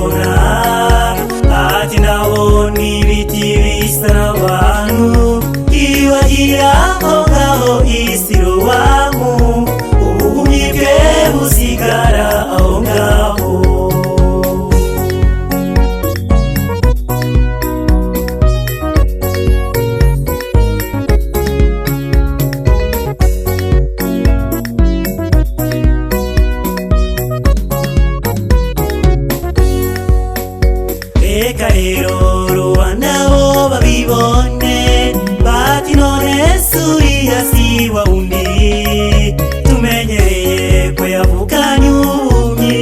kubona ati ndabona ibiti bisa n'abantu ibagira aho ngaho isirowamu ubuhumyi bwe busigara aho ngaho. Reka rero rubanda bo babibone bati none suriya si wa wundi tumenyereye ko yavukanye ubumyi,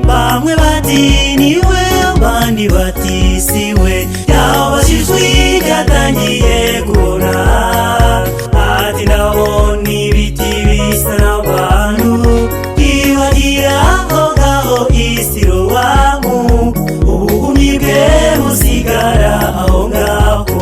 bamwe bati niwe abandi bati siwe, yabajijwe yatangiye kubona ati ndabona ibiti bisa n'abantu ibagira aho ngaho isirowamu ubuhumyi bwe busigara aho ngaho.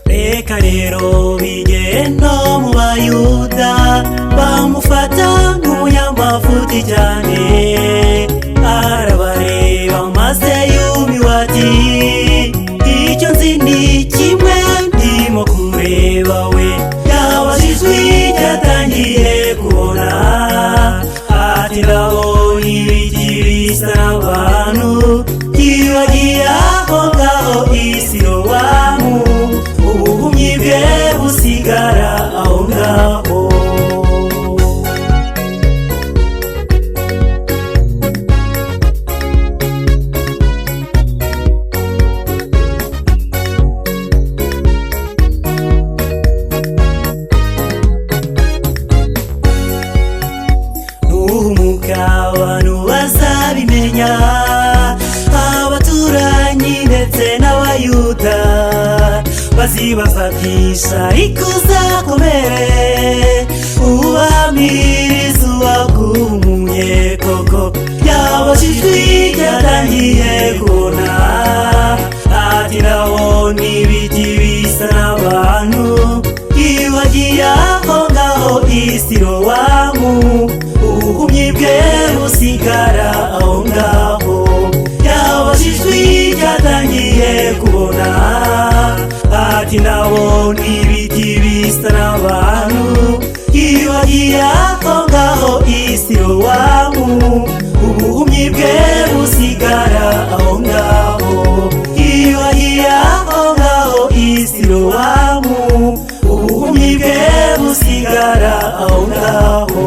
Reka rero bigere no mu Bayuda bamufata nk'umunyamafuti cyane, arabareba maze yumiwe ati icyo nzi ni kimwe ndimo kureba we, yabajijwe yatangiye kubona ati ndabona ibiti bisa n'abantu ibagira aho ngaho isirowamu ubuhumyi bwe busigara aho ngaho. Nuhumuka abantu bazabimenya, abaturanyi ndetse n'Abayuda bazibafatisha ikuzakomere ubahamiriza uwagumye koko, yabajijwe yatangiye kubona ati ndabona ibiti bisa n'abantu ibagira aho ngaho isirowamu ubuhumyi bwe busigara aho ngaho. Yabajijwe yatangiye kubona ati ndabona ibiti bisa n'abantu ibagira aho ngaho isirowamu ubuhumyi bwe busigara aho ngaho. Ibagira aho ngaho isirowamu ubuhumyi bwe busigara aho ngaho.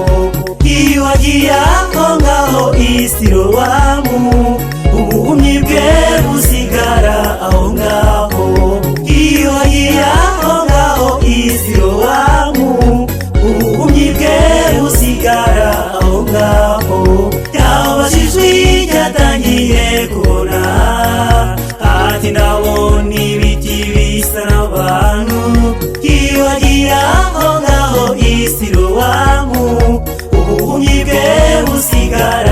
Ibagira aho ngaho isirowamu ubuhumyi bwe busigara aho ngaho. Ibagira aho ngaho isirowamu ubuhumyi bwe busigara aho ngaho. Yabajijwe yatangiye kubona ati ndabona ibiti bisa n'abantu ibagira aho ngaho isirowamu ubuhumyi bwe busigara